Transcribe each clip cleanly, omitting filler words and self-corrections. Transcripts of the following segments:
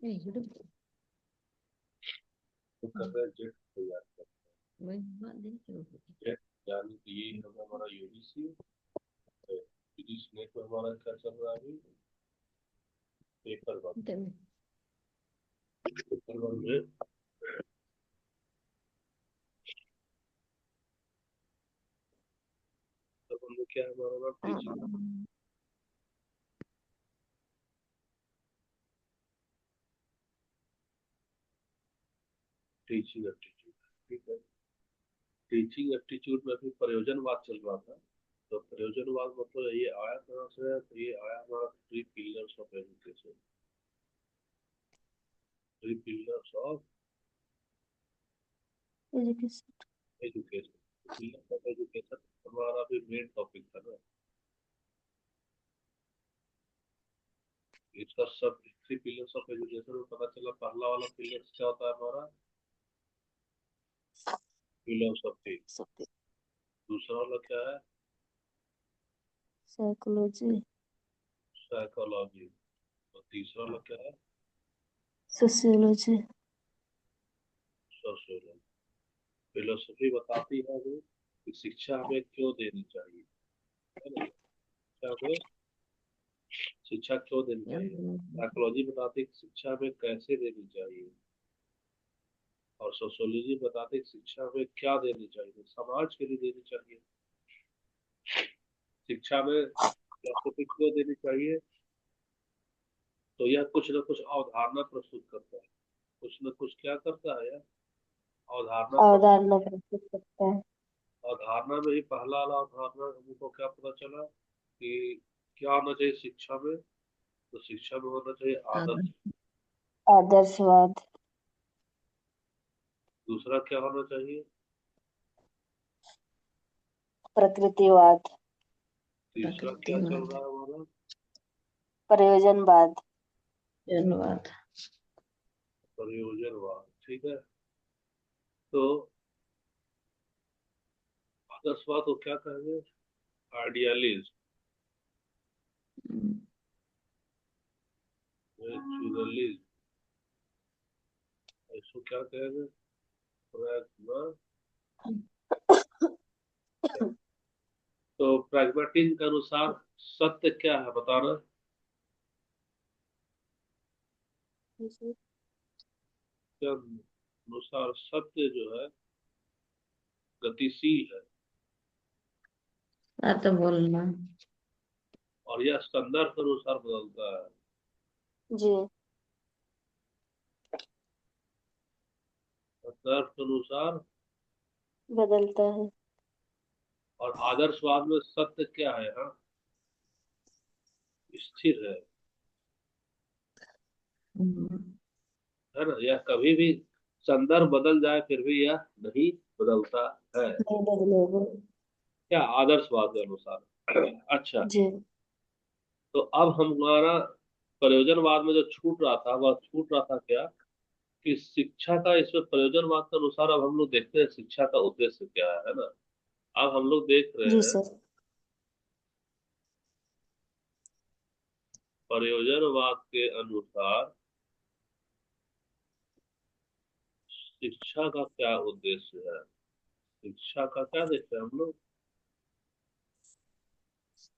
तो कर रहे हैं जेट तैयार कर जेट, यानी कि ये होगा हमारा यूजीसी। यूजीसी नेट में हमारा क्या चल रहा है अभी, पेपर वन। पेपर वन में तो हम लोग क्या है हमारा नाम टीचिंग एप्टीट्यूड। ठीक है, टीचिंग एप्टीट्यूड में भी प्रयोजनवाद चल रहा था। तो प्रयोजनवाद मतलब ये आया कहाँ से है, तो ये आया हमारा three pillars of education. Three pillars of education, pillars of education हमारा भी मेन टॉपिक था ना। इसका सब थ्री पिलर्स ऑफ एजुकेशन में पता चला, पहला वाला पिलर क्या होता है हमारा, फिलोसफी। दूसरा वाला क्या है, साइकोलॉजी, साइकोलॉजी। और तीसरा वाला क्या है, सोशियोलॉजी। सोशियोलॉजी। फिलोसफी बताती है वो कि शिक्षा हमें क्यों देनी चाहिए, है ना, शिक्षा क्यों देनी चाहिए। साइकोलॉजी बताती है कि शिक्षा हमें कैसे देनी चाहिए। और सोशियोलॉजी बताती है कि शिक्षा हमें क्या देनी चाहिए, समाज के लिए देनी चाहिए। शिक्षा में फिलोसफी क्यों देनी चाहिए, तो यह कुछ न कुछ अवधारणा प्रस्तुत करता है। कुछ न कुछ क्या करता है यार, अवधारणा प्रस्तुत। अवधारणा प्रस्तुत करता है। अवधारणा में ही पहला वाला अवधारणा हमको क्या पता चला कि क्या होना चाहिए शिक्षा में, तो शिक्षा में होना चाहिए आदर्श। आदर्शवाद, दूसरा क्या होना चाहिए, प्रकृतिवाद, तीसरा क्या चल रहा है हमारा, प्रयोजनवाद। प्रयोजनवाद। ठीक है, तो आदर्शवाद को क्या कहेंगे, आइडियलिज्म। नेचुरलिज्म, इसको क्या कहेंगे, प्रैग्मा। तो प्रैग्मेटिज्म के अनुसार सत्य क्या है बताना, के अनुसार सत्य जो है गतिशील है, तो बोलना और यह संदर्भ के अनुसार बदलता है। जी। संदर्भ के अनुसार। बदलता है। और आदर्शवाद में सत्य क्या है, हाँ, स्थिर है ना, यह कभी भी संदर्भ बदल जाए फिर भी यह नहीं बदलता है, नहीं बदलेगा। क्या आदर्शवाद के अनुसार। अच्छा, जी। तो अब हमारा प्रयोजनवाद में जो छूट रहा था वह छूट रहा था क्या, कि शिक्षा का, इसमें प्रयोजनवाद के अनुसार अब हम लोग देखते हैं शिक्षा का उद्देश्य क्या है ना। अब हम लोग देख रहे जी हैं सर। प्रयोजनवाद के अनुसार शिक्षा का क्या उद्देश्य है। शिक्षा का क्या देखते हैं हम लोग,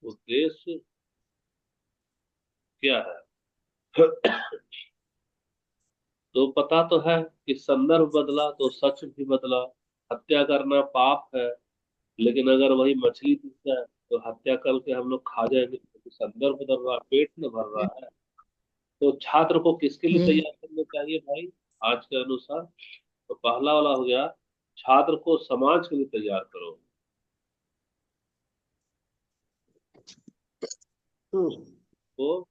उद्देश्य क्या है। तो पता तो है कि संदर्भ बदला तो सच भी बदला। हत्या करना पाप है, लेकिन अगर वही मछली दिख जाए तो हत्या करके हम लोग खा जाएंगे, तो संदर्भ बदल रहा है, पेट न भर रहा है। तो छात्र को किसके लिए जी। तैयार करना चाहिए भाई, आज के अनुसार। तो पहला वाला हो गया, छात्र को समाज के लिए तैयार करो। तो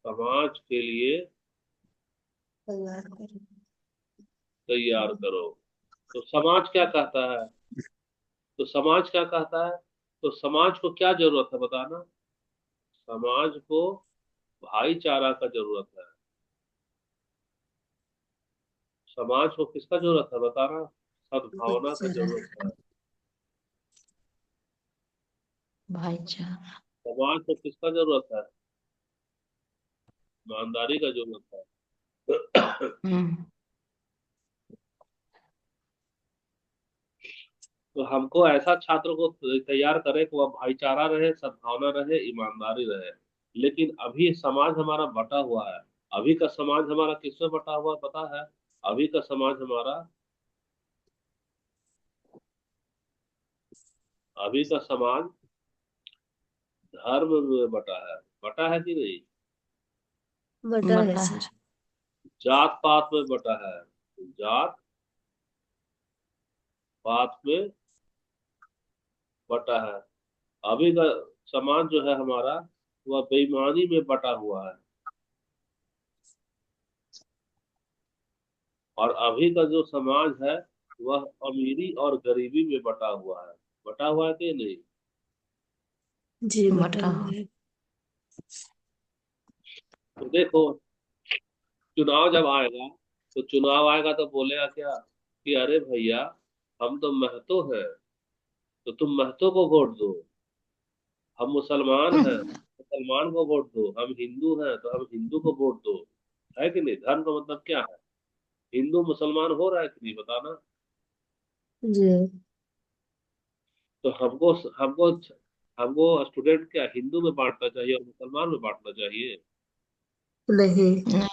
समाज के लिए तैयार करें। तैयार करो। तो समाज क्या कहता है, तो समाज क्या कहता है, तो समाज को क्या जरूरत है बताना, समाज को भाईचारा का जरूरत है। समाज को किसका जरूरत है बताना, सद्भावना का जरूरत है। भाईचारा। समाज को किसका जरूरत है, ईमानदारी का जरूरत है। हम्म। तो हमको ऐसा छात्र को तैयार करें कि वह भाईचारा रहे, सद्भावना रहे, ईमानदारी रहे। लेकिन अभी समाज हमारा बटा हुआ है। अभी का समाज हमारा किसमें बटा हुआ है पता है? अभी का समाज हमारा, अभी का समाज धर्म में बटा है। बटा है कि नहीं? बटा है बता सर। है। जात पात में बटा है। जात पात में बटा है। अभी का समाज जो है हमारा, वह बेईमानी में बटा हुआ है। और अभी का जो समाज है, वह अमीरी और गरीबी में बटा हुआ है। बटा हुआ है कि नहीं? जी बटा बता। हुआ है। तो देखो, चुनाव जब आएगा, तो चुनाव आएगा तो बोलेगा क्या कि अरे भैया, हम तो महतो हैं, तो तुम महतो को वोट दो। हम मुसलमान हैं, मुसलमान को वोट दो। हम हिंदू हैं, तो हम हिंदू को वोट दो। है कि नहीं? धर्म का मतलब क्या है? हिंदू मुसलमान हो रहा है कि नहीं, बताना। जी तो हमको हमको हमको स्टूडेंट क्या हिंदू में बांटना चाहिए और मुसलमान में बांटना चाहिए? नहीं, नहीं।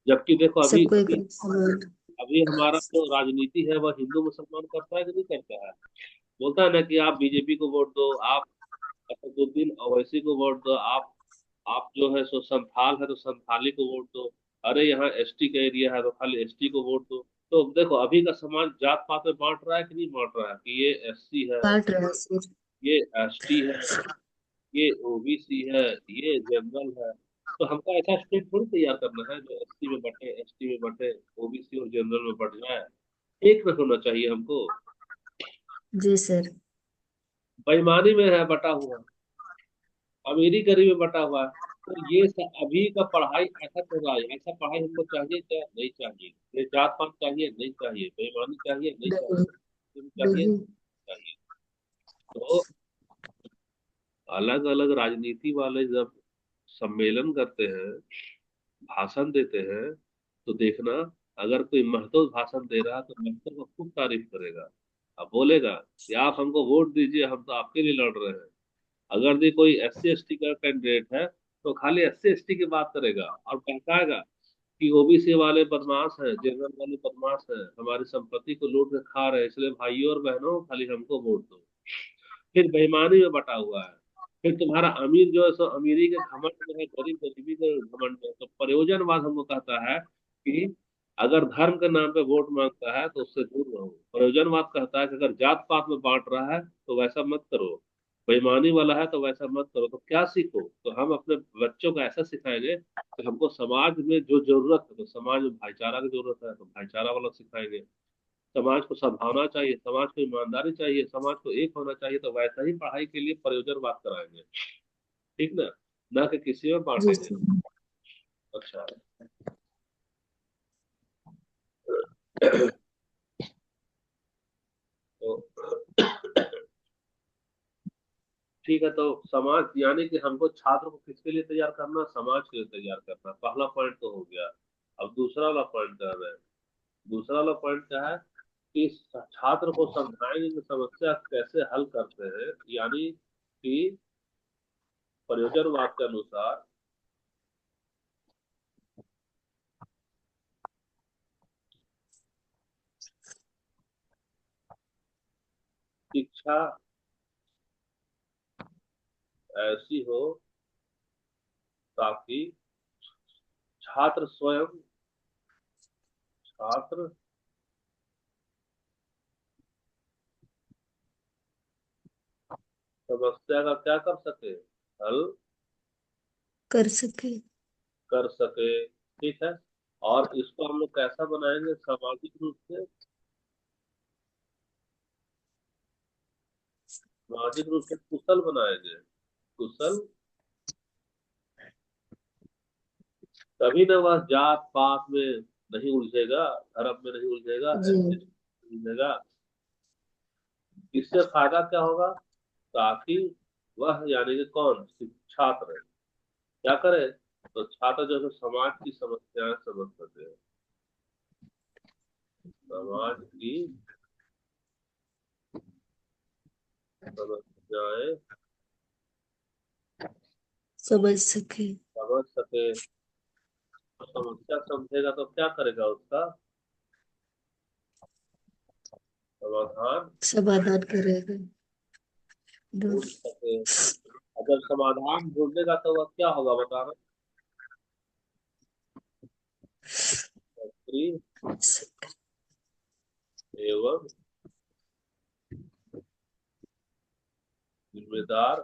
जबकि देखो, अभी सबको एक अभी समान। अभी हमारा जो राजनीति है वह हिंदू मुसलमान करता है कि नहीं करता है? बोलता है ना कि आप बीजेपी को वोट दो, आप असदुद्दीन ओवैसी को वोट दो, आप जो है सो संथाल है तो संथाली को वोट दो। अरे यहाँ एसटी का एरिया है तो खाली एसटी को वोट दो। तो देखो, अभी का समाज जात पात में बांट रहा है कि नहीं बांट रहा है कि ये एससी है, काट रहा है सर। ये एसटी है, ये ओबीसी है, ये जनरल है। तो हमको ऐसा स्टेट थोड़ी तैयार करना है जो एससी में बटे, एसटी में बटे, ओबीसी और जनरल में बट जाए। एक में होना चाहिए हमको। जी सर। बेईमानी में है बटा हुआ, अमीरी गरीबी में बटा हुआ है। तो ये अभी का पढ़ाई ऐसा चल रहा है। ऐसा पढ़ाई हमको चाहिए क्या? नहीं चाहिए। ये जात पात चाहिए? नहीं चाहिए। बेईमानी चाहिए? नहीं नहीं। चाहिए। चाहिए? नहीं। चाहिए। तो अलग अलग राजनीति वाले जब सम्मेलन करते हैं, भाषण देते हैं, तो देखना, अगर कोई महतो भाषण दे रहा है तो महतो को खूब तारीफ करेगा। अब बोलेगा कि आप हमको वोट दीजिए, हम तो आपके लिए लड़ रहे हैं। अगर भी कोई एससी एसटी का कैंडिडेट है, तो खाली एससी एसटी की बात करेगा और बहकाएगा कि ओबीसी वाले बदमाश हैं, जनरल वाले बदमाश हैं, हमारी संपत्ति को लूट के खा रहे हैं, इसलिए भाइयों और बहनों खाली हमको वोट दो। फिर बेईमानी में बटा हुआ है। फिर तुम्हारा अमीर जो है सो अमीरी के घमंड में है, गरीब गरीबी के घमंड में है। तो प्रयोजनवाद हमको कहता है कि अगर धर्म के नाम पे वोट मांगता है तो उससे दूर रहो। प्रयोजनवाद कहता है कि अगर जात पात में बांट रहा है तो वैसा मत करो, बेईमानी वाला है तो वैसा मत करो। तो क्या सीखो? तो हम अपने बच्चों को ऐसा सिखाएंगे कि हमको समाज में जो जरूरत है, तो समाज में भाईचारा की जरूरत है तो भाईचारा वाला सिखाएंगे। समाज को सद्भावना चाहिए, समाज को ईमानदारी चाहिए, समाज को एक होना चाहिए, तो वैसा ही पढ़ाई के लिए प्रयोजनवाद कराएंगे। ठीक ना? ना कि किसी में जी बांटेंगे। सर। अच्छा। तो ठीक है। तो समाज यानी कि हमको छात्र को किसके लिए तैयार करना? समाज के लिए तैयार करना। पहला पॉइंट तो हो गया। अब दूसरा वाला पॉइंट क्या है? दूसरा वाला पॉइंट क्या है कि छात्र को समझाएंगे कि समस्या कैसे हल करते हैं, यानी कि प्रयोजनवाद के अनुसार शिक्षा ऐसी हो ताकि छात्र स्वयं, छात्र समस्या का क्या कर सके? हल कर सके। कर सके। ठीक है। और इसको हम लोग कैसा बनाएंगे? सामाजिक रूप से, सामाजिक रूप से कुशल बनाएंगे। कुशल। तभी ना वह जात पात में नहीं उलझेगा, धर्म में नहीं उलझेगा, जी। ऐसे नहीं उलझेगा। इससे फायदा क्या होगा? ताकि वह यानी कि कौन छात्र क्या करे? तो छात्र जो है समाज की समस्याएं समझ सके, समाज की समस्याएं समझ सके। समझ सके। तो समस्या समझेगा तो क्या करेगा, उसका समाधान समाधान करेगा। ढूंढ ढूंढ सके। अगर समाधान ढूंढेगा तो वह क्या होगा बताना। सक्रिय सके। एवं जिम्मेदार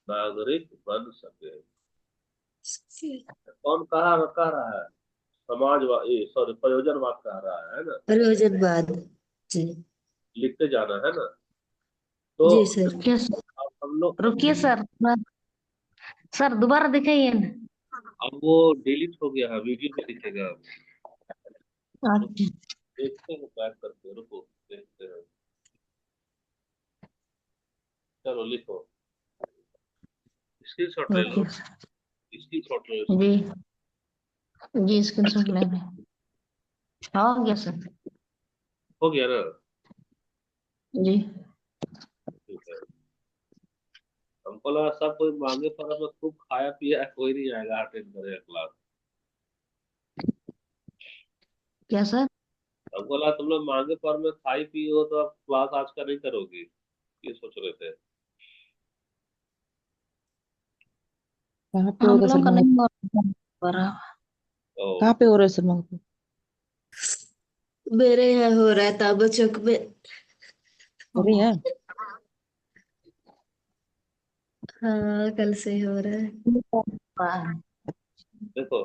नागरिक बन सके। कौन कह रहा है, समाजवाद, सॉरी, प्रयोजनवाद कह रहा है ना। प्रयोजनवाद। जी। लिखते जाना है ना। तो जी सर। रुकिए अब हम लोग रुकिए सर, सर दोबारा दिखाइए ना। अब वो डिलीट हो गया है, वीडियो में दिखेगा। रुक, अच्छा। देखते हैं बैक करके, रुको देखते हैं। चलो लिखो, स्क्रीनशॉट ले लो, रुकिए स्क्रीनशॉट लो जी। इसका। जी स्क्रीनशॉट ले रहे हैं। हो गया सर। हो गया ना। जी। ठीक है। हमको लगा सब कोई मांगे पर हमें खूब खाया पिया है, कोई नहीं आएगा अटेंड करेगा क्लास। क्या सर? हमको लगा तुम लोग मांगे पर में खाई पी हो तो अब क्लास आज का नहीं करोगी, ये सोच रहे थे। कहाँ पे हो हम रहा है सर लोग का मंगल? नहीं हो रहा। तो कहाँ पे हो रहा है सर मंगल? मेरे यहाँ हो रहा है ताबा चौक में। अरे यार, हाँ कल से ही हो रहा है। देखो,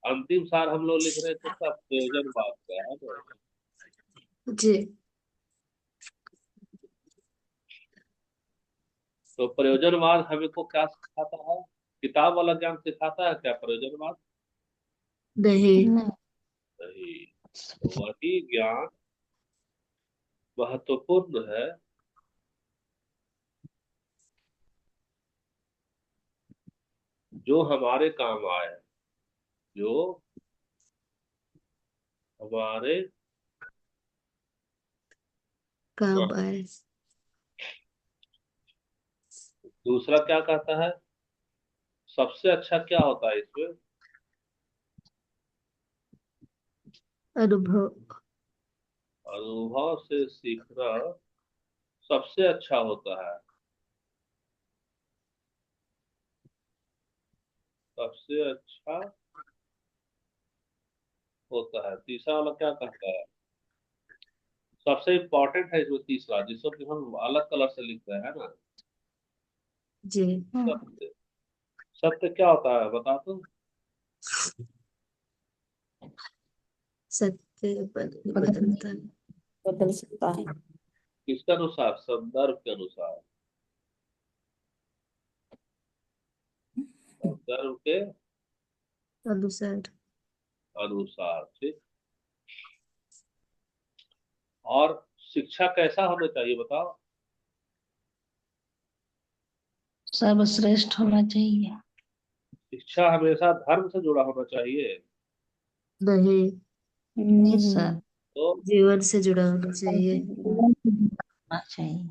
अंतिम सार हम लोग लिख रहे थे सब प्रयोजनवाद का है ना। जी। तो प्रयोजनवाद हमें को क्या सिखाता है, किताब वाला ज्ञान सिखाता है क्या प्रयोजनवाद? नहीं। नहीं। नहीं। तो वही ज्ञान महत्वपूर्ण है जो हमारे काम आए, जो हमारे काम काम। आए। दूसरा क्या कहता है, सबसे अच्छा क्या होता है इसमें, अनुभव। अनुभव से सीखना सबसे अच्छा होता है। सबसे अच्छा होता है। तीसरा वाला क्या कहता है, सबसे इम्पोर्टेंट है जो तीसरा, जिसको कि हम अलग कलर से लिख रहे हैं ना। जी। सत्य। सत्य क्या होता है बता तो। सत्य बदलता है। बदल सकता है। किसके अनुसार, संदर्भ के अनुसार, संदर्भ के अनुसार। अनुसार, ठीक। और शिक्षा कैसा होना चाहिए बताओ। सर्वश्रेष्ठ होना चाहिए। शिक्षा हमेशा धर्म से जुड़ा होना चाहिए। नहीं। नहीं नहीं। सर। तो जीवन से जुड़ा होना चाहिए। होना चाहिए।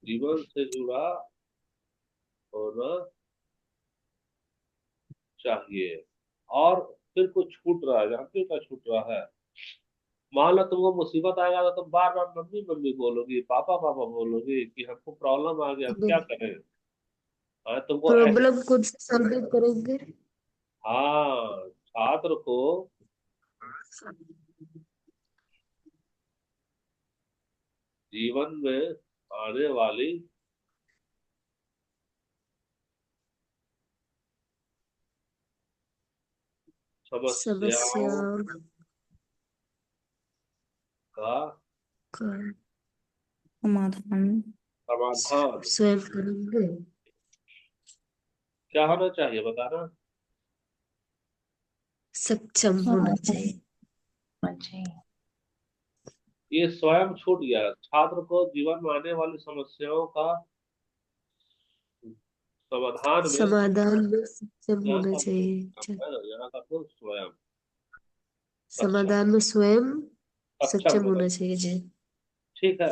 जीवन से जुड़ा होना चाहिए। और फिर कुछ छूट रहा है, जानते हो क्या छूट रहा है। मान लो तुमको मुसीबत आएगा तो तुम बार बार मम्मी मम्मी बोलोगी, पापा पापा बोलोगी कि हमको प्रॉब्लम आ गया, हम क्या करें। हाँ तुमको ऐसे। प्रॉब्लम खुद से सॉल्व करेंगे। हाँ, छात्र को जीवन में आने वाली समस्याओं समस्याओं का का समाधान। समाधान स्वयं करेंगे। क्या होना चाहिए बताना। सक्षम होना चाहिए। होना चाहिए। ये स्वयं छूट गया, छात्र को जीवन में आने वाली समस्याओं का समाधान में समाधान में सक्षम यहाँ होना का चाहिए। अच्छा, यहाँ का तो स्वयं सक्षम समाधान में स्वयं सक्षम सक्षम होना होना चाहिए। चाहिए जी। ठीक है।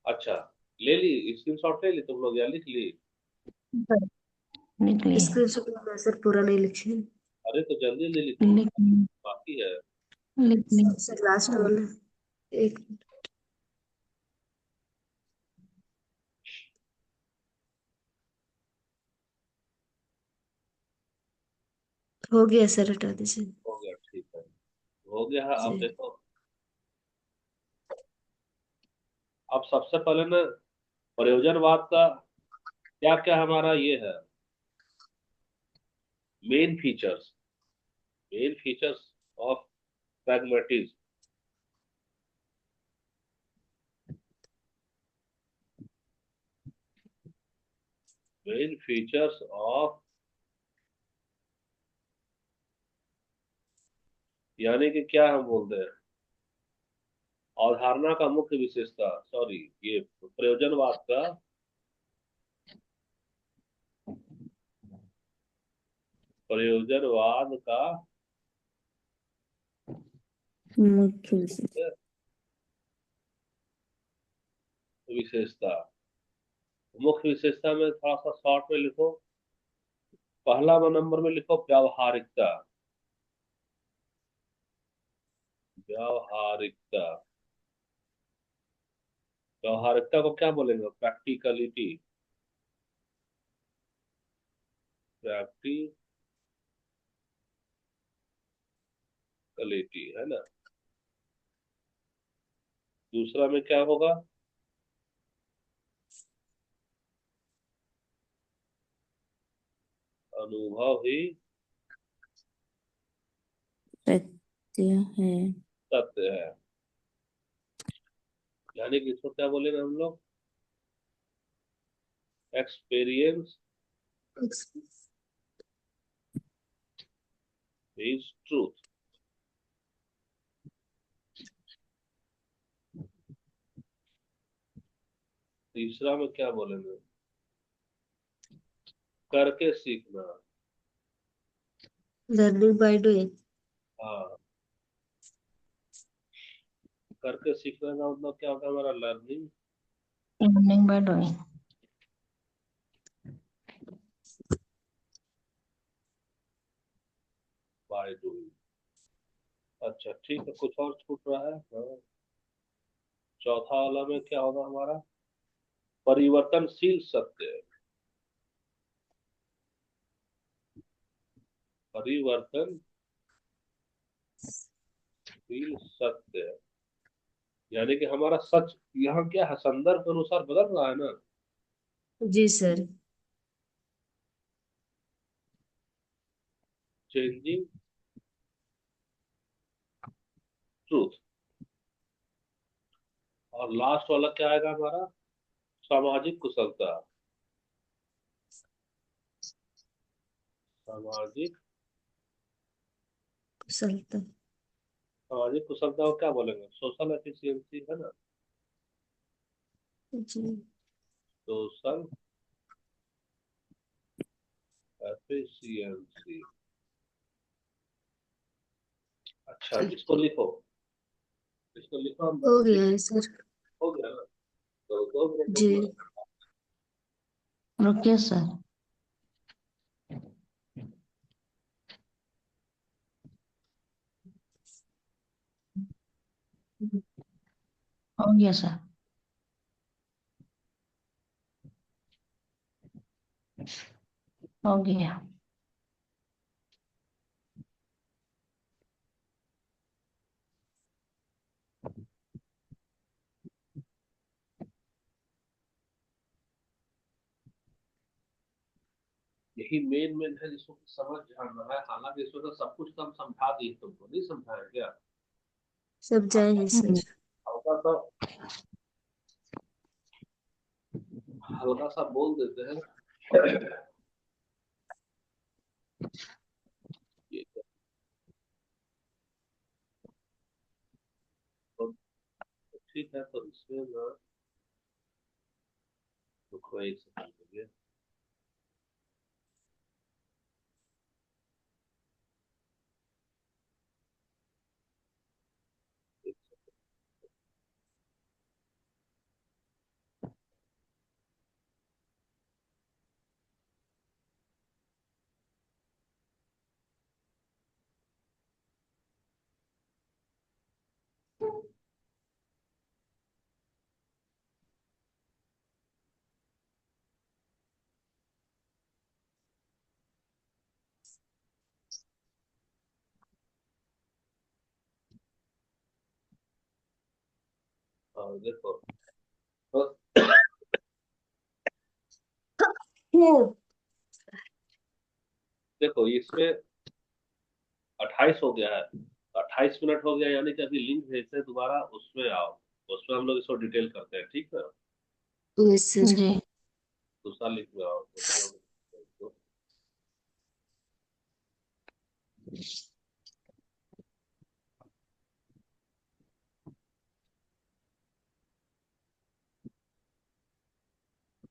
अच्छा, ले ली स्क्रीनशॉट, ले ली तुम लोग या लिख ली? निकली स्क्रीनशॉट में सर पूरा नहीं लिखे। अरे तो जल्दी ले लिखो, लिखनी बाकी है। लिखनी सर लास्ट वाला एक हो गया सर, हटा दीजिए हो गया, ठीक है, हो गया है। अब जी। देखो, अब सबसे पहले ना प्रयोजनवाद का क्या क्या हमारा ये है, main features, main features of pragmatism. Main features of, यानी कि क्या हम बोलते हैं, अवधारणा का मुख्य विशेषता, सॉरी, ये प्रयोजनवाद का प्रयोजनवाद का मुख्य विशेष। विशेषता, मुख्य विशेषता में थोड़ा सा शॉर्ट में लिखो, पहला नंबर में लिखो व्यावहारिकता। व्यावहारिकता, व्यावहारिकता को क्या बोलेंगे? प्रैक्टिकलिटी, प्रैक्टिकलिटी है ना। दूसरा में क्या होगा? अनुभव ही सत्य है। सत्य है, यानी कि इसको क्या बोलेंगे हम लोग? Experience is truth. तीसरा में क्या बोलेंगे? करके सीखना। Learning by doing. हाँ, करके सीखने का मतलब क्या होता है हमारा? Learning learning by doing by doing. अच्छा ठीक है, कुछ और छूट रहा है? हाँ। चौथा वाला में क्या होगा हमारा? परिवर्तनशील सत्य। परिवर्तनशील सत्य, यानी कि हमारा सच यहाँ क्या है, संदर्भ के अनुसार बदल रहा है ना। जी सर। Changing truth. और लास्ट वाला क्या आएगा हमारा? सामाजिक कुशलता। सामाजिक, कुशलता। सामाजिक कुशलता को क्या बोलेंगे? सोशल एफिशिएंसी है ना। जी। Social efficiency. अच्छा, इसको लिखो, इसको लिखो हम। हो गया है सर। हो गया ना, तो 2 मिनट जी। रुकना। रुकिए सर हो गया सर हो गया यही मेन मेन है जिसको समझ जानना है। हालांकि इसमें तो सब कुछ तो हम समझा दिए, तुमको नहीं समझाया क्या? सब जाए हैं सर। हल्का सा, हल्का सा बोल देते हैं। ये तो ठीक है, तो इसमें ना रुको एक सेकंड के लिए। हाँ देखो, तो देखो इसमें 28 हो गया है, 28 मिनट हो गया, यानी कि अभी लिंक भेजते हैं दोबारा, उसमें आओ, उसमें हम लोग इसको डिटेल करते हैं, ठीक है। Yes sir. जी दूसरा लिंक में आओ, दूसरा